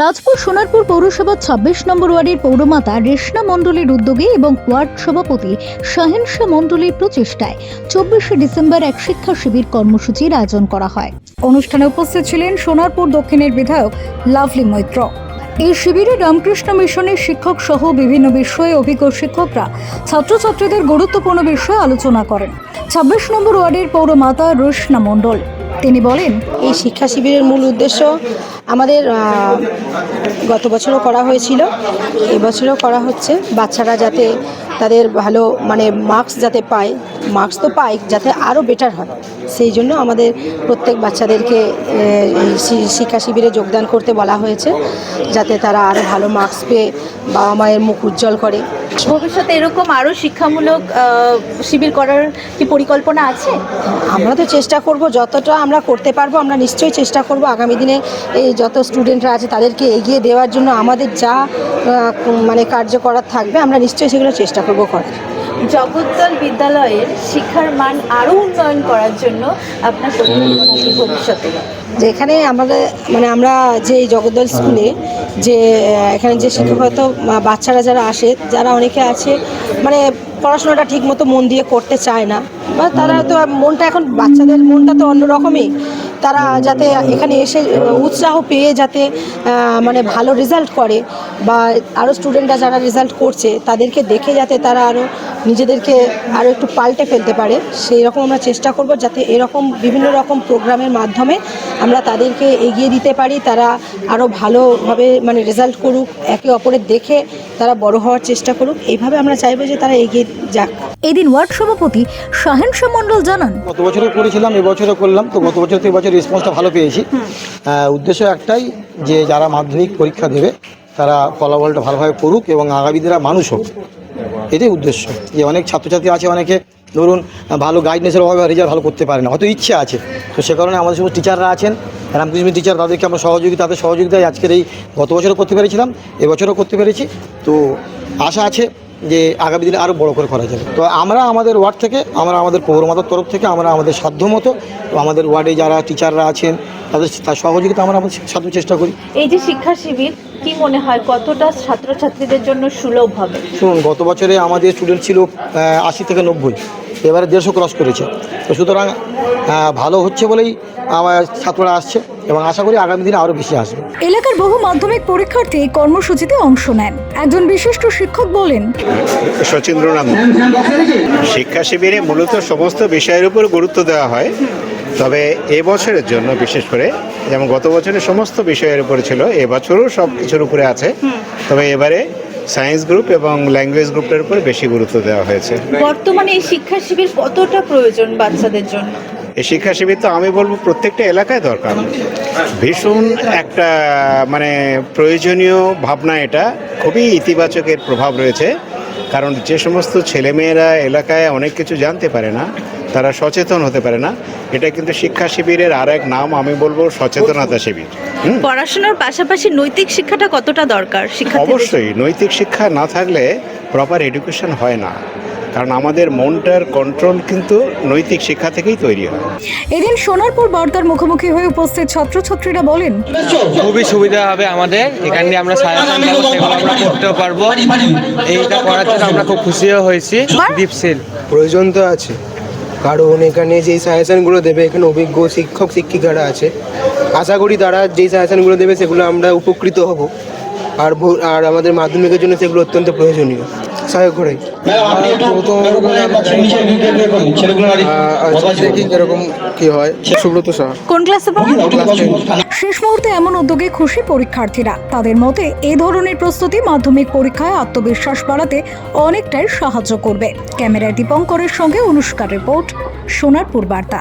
রাজপুর সোনারপুর পৌরসভার ২৬ নম্বর ওয়ার্ডের পৌরমাতা রেশনা মণ্ডলের উদ্যোগে এবং ওয়ার্ড সভাপতি শাহিন শাহ মণ্ডলের প্রচেষ্টায় ২৪শে ডিসেম্বর এক শিক্ষা শিবির কর্মসূচির আয়োজন করা হয়। অনুষ্ঠানে উপস্থিত ছিলেন সোনারপুর দক্ষিণের বিধায়ক লাভলি মৈত্র। এই শিবিরে রামকৃষ্ণ মিশনের শিক্ষক সহ বিভিন্ন বিষয়ে অভিজ্ঞ শিক্ষকরা ছাত্রছাত্রীদের গুরুত্বপূর্ণ বিষয়ে আলোচনা করেন। ২৬ নম্বর ওয়ার্ডের পৌরমাতা রেশনা মণ্ডল তিনি বলেন, এই শিক্ষা শিবিরের মূল উদ্দেশ্য আমাদের গত বছরও করা হয়েছিল, এবছরও করা হচ্ছে। বাচ্চারা যাতে তাদের ভালো মার্কস যাতে পায়, মার্কস তো পায়, যাতে আরও বেটার হয়, সেই জন্য আমাদের প্রত্যেক বাচ্চাদেরকে এই শিক্ষা শিবিরে যোগদান করতে বলা হয়েছে, যাতে তারা আরও ভালো মার্কস পেয়ে বাবা মায়ের মুখ উজ্জ্বল করে। ভবিষ্যতে এরকম আরও শিক্ষামূলক শিবির করার কি পরিকল্পনা আছে? আমরা তো চেষ্টা করব, যতটা আমরা করতে পারবো আমরা নিশ্চয়ই চেষ্টা করব। আগামী দিনে এই যত স্টুডেন্টরা আছে তাদেরকে এগিয়ে দেওয়ার জন্য আমাদের যা কার্য করার থাকবে আমরা নিশ্চয়ই সেগুলো চেষ্টা করব করার। জগদ্দল বিদ্যালয়ের শিক্ষার মান আরও উন্নয়ন করার জন্য আপনার পরিকল্পনা কি ভবিষ্যতে? যেখানে আমাদের আমরা যে এই জগদ্দল স্কুলে যে এখানে যে শিক্ষকতা বাচ্চারা যারা আসে, যারা অনেকে আছে পড়াশোনাটা ঠিকমতো মন দিয়ে করতে চায় না, বা তারা তো মনটা এখন বাচ্চাদের মনটা তো অন্যরকমই, তারা যাতে এখানে এসে উৎসাহ পেয়ে যাতে ভালো রেজাল্ট করে, বা আরও স্টুডেন্টরা যারা রেজাল্ট করছে তাদেরকে দেখে যাতে তারা আরও নিজেদেরকে আরও একটু পাল্টে ফেলতে পারে, সেই রকম আমরা চেষ্টা করব, যাতে এরকম বিভিন্ন রকম প্রোগ্রামের মাধ্যমে আমরা তাদেরকে এগিয়ে দিতে পারি, তারা আরও ভালোভাবে রেজাল্ট করুক, একে অপরের দেখে তারা বড় হওয়ার চেষ্টা করুক। এইভাবে আমরা চাইবো যে তারা এগিয়ে যাক। এদিন ওয়ার্ড সভাপতি শাহিন শাহ মণ্ডল জানান, গত বছরও করেছিলাম, এবছরও করলাম, তো গত বছর থেকে এবছর রেসপন্সটা ভালো পেয়েছি। উদ্দেশ্য একটাই, যে যারা মাধ্যমিক পরীক্ষা দেবে তারা ফলাফলটা ভালোভাবে করুক এবং আগামী দিনে মানুষ হোক, এটাই উদ্দেশ্য। যে অনেক ছাত্রছাত্রী আছে, অনেকে ধরুন ভালো গাইডেন্সের অভাবে রেজাল্ট ভালো করতে পারে না, হয়তো ইচ্ছে আছে, তো সে কারণে আমাদের সমস্ত টিচাররা আছেন, রামকৃষ্ণ টিচার, তাদেরকে আমরা তাদের সহযোগিতায় আজকের এই গত বছরও করতে পেরেছিলাম, এবছরও করতে পেরেছি। তো আশা আছে যে আগামী দিনে আরও বড় করে করা যাবে। তো আমরা আমাদের ওয়ার্ড থেকে, আমাদের পৌরমাতার তরফ থেকে আমরা আমাদের সাধ্যমতো আমাদের ওয়ার্ডে যারা টিচাররা আছেন তার সহযোগিতা আমরা আমাদের সাধ্য চেষ্টা করি। এই যে শিক্ষা শিবির কি মনে হয় কতটা ছাত্রছাত্রীদের জন্য সুলভ হবে? শুনুন, গত বছরে আমাদের স্টুডেন্ট ছিল 80 থেকে 90, এবারে 150 ক্রস করেছে। তো সুতরাং ভালো হচ্ছে বলেই আমার ছাত্ররা আসছে এবং আশা করি আগামী দিনে আরও বেশি আসবে। এলাকার বহু মাধ্যমিক পরীক্ষার্থী কর্মসূচিতে অংশ নেন। একজন বিশিষ্ট শিক্ষক বলেন, শচীন্দ্রনাথ, শিক্ষা শিবিরে মূলত সমস্ত বিষয়ের উপর গুরুত্ব দেওয়া হয়, তবে এবছরের জন্য বিশেষ করে, যেমন গত বছরের সমস্ত বিষয়ের উপরে ছিল, এবছরও সব কিছুর উপরে আছে, তবে এবারে সায়েন্স গ্রুপ এবং ল্যাঙ্গুয়েজ গ্রুপের উপরে বেশি গুরুত্ব দেওয়া হয়েছে। বর্তমানে এই শিক্ষা শিবির কতটা প্রয়োজন বাচ্চাদের জন্য? এই শিক্ষা শিবির তো আমি বলবো প্রত্যেকটা এলাকায় দরকার, ভীষণ একটা প্রয়োজনীয় ভাবনা, এটা খুবই ইতিবাচক এর প্রভাব রয়েছে। কারণ যে সমস্ত ছেলেমেয়েরা এলাকায় অনেক কিছু জানতে পারে না, তারা সচেতন হতে পারে না, এটা কিন্তু শিক্ষা শিবিরের আর এক নাম, আমি বলবো সচেতনতা শিবির। পড়াশোনার পাশাপাশি নৈতিক শিক্ষাটা কতটা দরকার? অবশ্যই নৈতিক শিক্ষা না থাকলে প্রপার এডুকেশন হয় না, কারণ আমাদের মনটার কন্ট্রোল কিন্তু নৈতিক শিক্ষা থেকেই তৈরি হয়। এদিন সোনারপুর বার্তার মুখোমুখি হয়ে উপস্থিত ছাত্রছাত্রীরা বলেন, খুবই সুবিধা হবে আমাদের, এখানে আমরা সাজেশন দেবো, সেগুলো আমরা করতেও পারবো। এইটা করার জন্য আমরা খুব খুশিও হয়েছি। দীপশীল প্রয়োজন তো আছে, কারণ এখানে যেই সাজেশনগুলো দেবে, এখানে অভিজ্ঞ শিক্ষক শিক্ষিকারা আছে, আশা করি তারা যেই সাজেশনগুলো দেবে সেগুলো আমরা উপকৃত হব, আর আমাদের মাধ্যমিকের জন্য সেগুলো অত্যন্ত প্রয়োজনীয়। সহায়ক ঘোড়াই এরকম কি হয়, সুব্রত সাহা। কোন ক্লাসে পড়েন? শেষ মুহূর্তে এমন উদ্যোগে খুশি পরীক্ষার্থীরা। তাদের মতে এই ধরনের প্রস্তুতি মাধ্যমিক পরীক্ষায় আত্মবিশ্বাস বাড়াতে অনেকটাই সাহায্য করবে। ক্যামেরায় দীপঙ্করের সঙ্গে অনুষ্কার রিপোর্ট, সোনারপুর বার্তা।